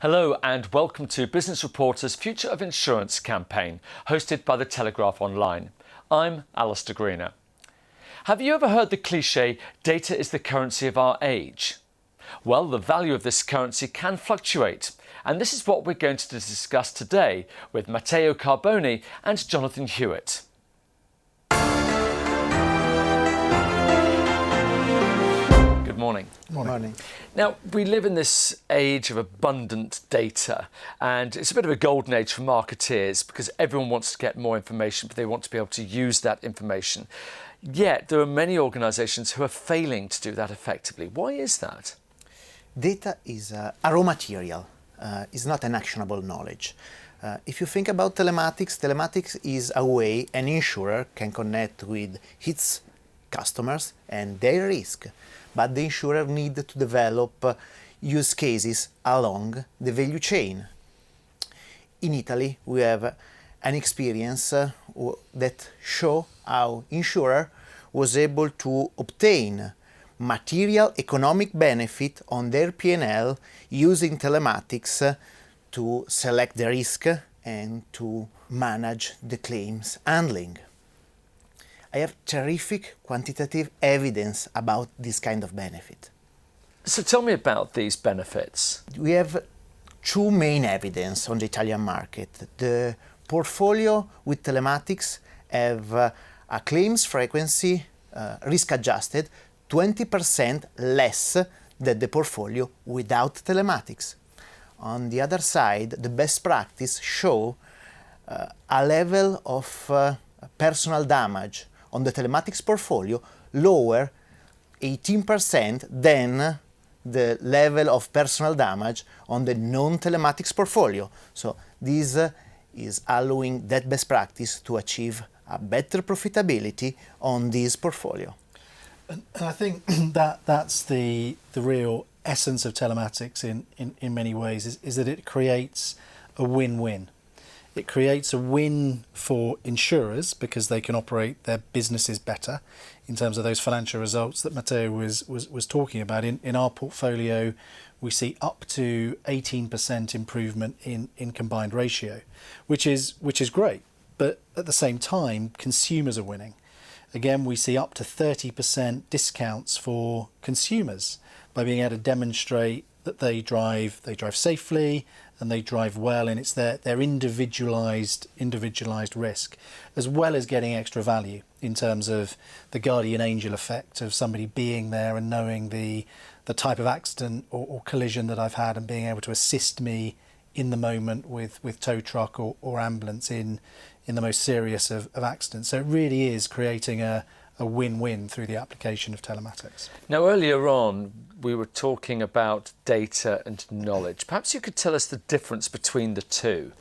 Hello and welcome to Business Reporter's Future of Insurance campaign, hosted by the Telegraph Online. I'm Alastair Greener. Have you ever heard the cliche, data is the currency of our age? Well, the value of this currency can fluctuate, and this is what we're going to discuss today with Matteo Carbone and Jonathan Hewett. Good morning. Morning. Now, we live in this age of abundant data, and it's a bit of a golden age for marketeers because everyone wants to get more information, but they want to be able to use that information. Yet, there are many organisations who are failing to do that effectively. Why is that? Data is a raw material. It's not an actionable knowledge. If you think about telematics is a way an insurer can connect with its customers and their risk. But the insurer needs to develop use cases along the value chain. In Italy, we have an experience that shows how insurer was able to obtain material economic benefit on their P&L using telematics to select the risk and to manage the claims handling. I have terrific quantitative evidence about this kind of benefit. So tell me about these benefits. We have two main evidence on the Italian market. The portfolio with telematics have a claims frequency, risk adjusted, 20% less than the portfolio without telematics. On the other side, the best practice show a level of personal damage on the telematics portfolio lower 18% than the level of personal damage on the non-telematics portfolio. So this is allowing that best practice to achieve a better profitability on this portfolio. And I think that's the real essence of telematics in many ways is that it creates a win-win. It creates a win for insurers because they can operate their businesses better in terms of those financial results that Matteo was talking about. In our portfolio, we see up to 18% improvement in combined ratio, which is great. But at the same time, consumers are winning. Again, we see up to 30% discounts for consumers by being able to demonstrate that they drive safely and they drive well, and it's their individualized risk, as well as getting extra value in terms of the guardian angel effect of somebody being there and knowing the type of accident or collision that I've had and being able to assist me in the moment with tow truck or ambulance in the most serious of accidents. So it really is creating a win-win through the application of telematics. Now, earlier on, we were talking about data and knowledge. Perhaps you could tell us the difference between the two.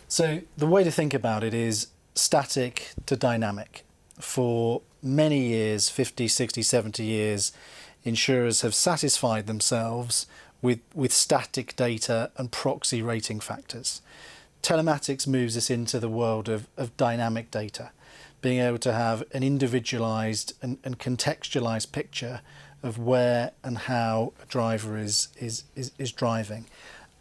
So the way to think about it is static to dynamic. For many years, 50, 60, 70 years, insurers have satisfied themselves with static data and proxy rating factors. Telematics moves us into the world of dynamic data, being able to have an individualised and contextualised picture of where and how a driver is driving.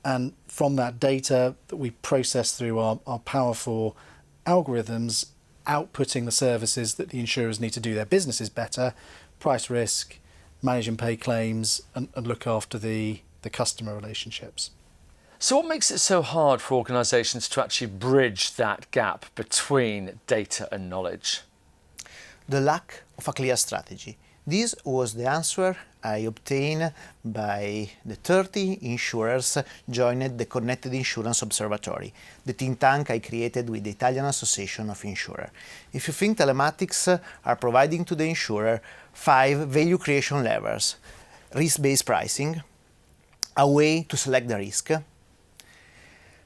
And from that data that we process through our powerful algorithms, outputting the services that the insurers need to do their businesses better, price risk, manage and pay claims, and look after the customer relationships. So what makes it so hard for organisations to actually bridge that gap between data and knowledge? The lack of a clear strategy. This was the answer I obtained by the 30 insurers joined the Connected Insurance Observatory, the think tank I created with the Italian Association of Insurers. If you think telematics are providing to the insurer 5 value creation levers: risk-based pricing, a way to select the risk,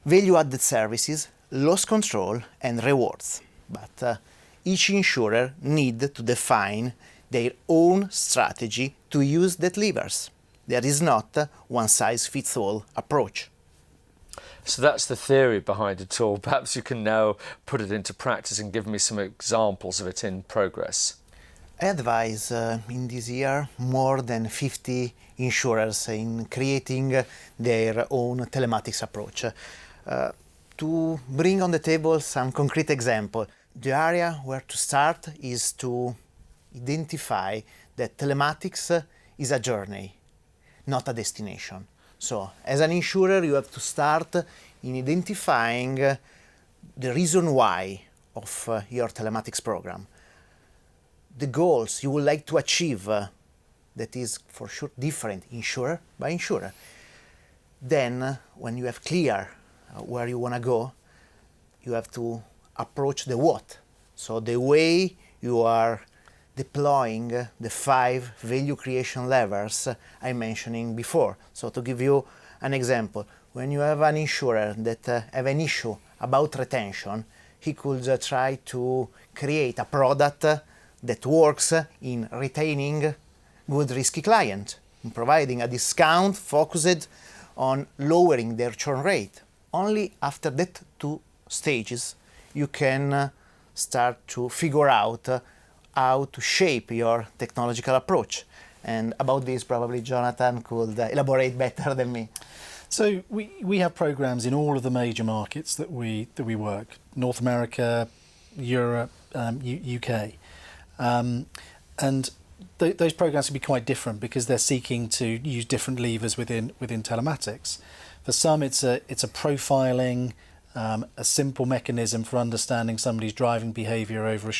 value-added services, loss control, and rewards. But each insurer needs to define their own strategy to use that levers. There is not a one-size-fits-all approach. So that's the theory behind it all. Perhaps you can now put it into practice and give me some examples of it in progress. I advise in this year more than 50 insurers in creating their own telematics approach. To bring on the table some concrete example, the area where to start is to identify that telematics is a journey, not a destination. So, as an insurer, you have to start in identifying the reason why of your telematics program, the goals you would like to achieve, that is for sure different insurer by insurer. Then, when you have clear where you want to go, you have to approach the what. So the way you are deploying the 5 value creation levers I mentioned before. So to give you an example, when you have an insurer that have an issue about retention, he could try to create a product that works in retaining good risky client, in providing a discount focused on lowering their churn rate. Only after that 2 stages you can start to figure out how to shape your technological approach. And about this, probably Jonathan could elaborate better than me. So we have programs in all of the major markets that we work: North America, Europe, UK, and those programs can be quite different because they're seeking to use different levers within telematics. For some, it's a profiling, a simple mechanism for understanding somebody's driving behaviour over a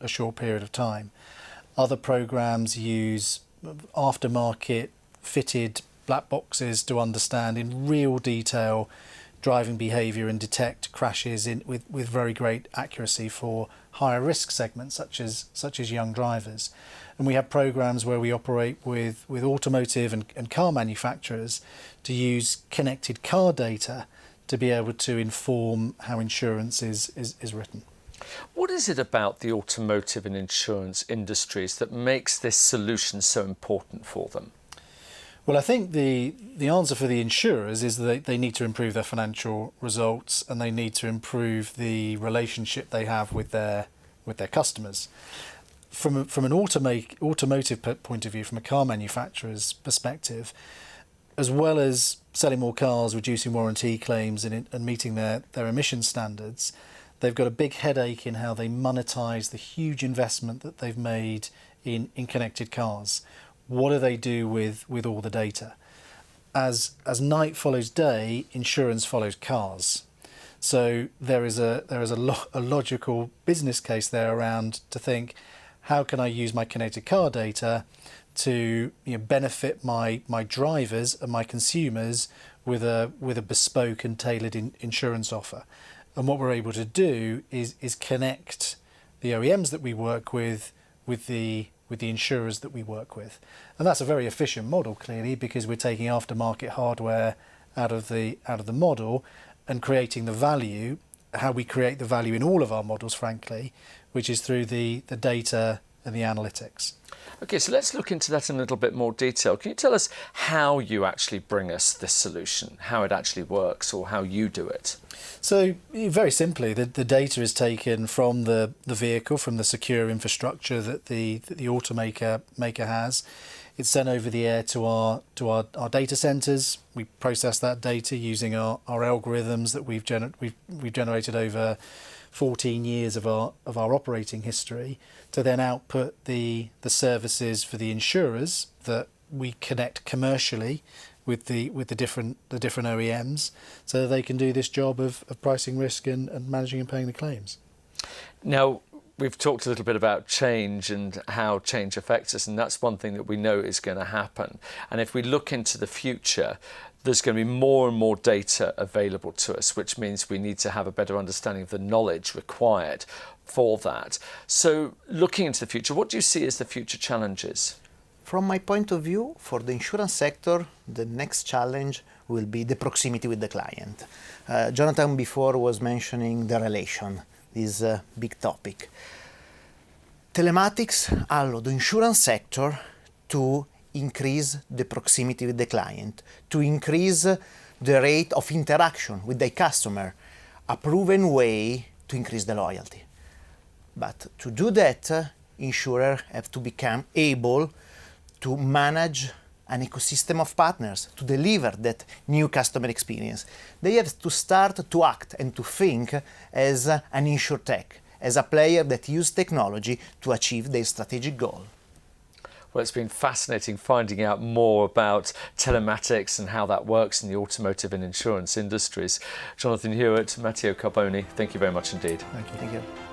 short period of time. Other programs use aftermarket fitted black boxes to understand in real detail driving behaviour and detect crashes with very great accuracy for higher risk segments such as young drivers. And we have programs where we operate with automotive and car manufacturers to use connected car data to be able to inform how insurance is written. What is it about the automotive and insurance industries that makes this solution so important for them? Well, I think the answer for the insurers is that they need to improve their financial results and they need to improve the relationship they have with their customers. From an automotive point of view, from a car manufacturer's perspective, as well as selling more cars, reducing warranty claims and meeting their emission standards, they've got a big headache in how they monetize the huge investment that they've made in connected cars. What do they do with all the data? As night follows day, insurance follows cars. So there is a logical business case there around to think, how can I use my connected car data to benefit my drivers and my consumers with a bespoke and tailored insurance offer? And what we're able to do is connect the OEMs that we work with the insurers that we work with. And that's a very efficient model, clearly, because we're taking aftermarket hardware out of the model and creating the value, how we create the value in all of our models, frankly, which is through the data and the analytics. Okay, so let's look into that in a little bit more detail. Can you tell us how you actually bring us this solution, how it actually works, or how you do it? So very simply, the data is taken from the vehicle, from the secure infrastructure that the automaker has. It's sent over the air to our data centers. We process that data using our algorithms that we've generated over 14 years of our operating history, to then output the services for the insurers that we connect commercially with the different OEMs, so that they can do this job of pricing risk and managing and paying the claims. Now, we've talked a little bit about change and how change affects us, and that's one thing that we know is going to happen. And if we look into the future, there's going to be more and more data available to us, which means we need to have a better understanding of the knowledge required for that. So looking into the future, what do you see as the future challenges? From my point of view, for the insurance sector, the next challenge will be the proximity with the client. Jonathan before was mentioning the relation, this big topic. Telematics allow the insurance sector to increase the proximity with the client, to increase the rate of interaction with the customer, a proven way to increase the loyalty. But to do that, insurers have to become able to manage an ecosystem of partners to deliver that new customer experience. They have to start to act and to think as an insurtech, as a player that uses technology to achieve their strategic goal. Well, it's been fascinating finding out more about telematics and how that works in the automotive and insurance industries. Jonathan Hewett, Matteo Carbone, thank you very much indeed. Thank you. Thank you.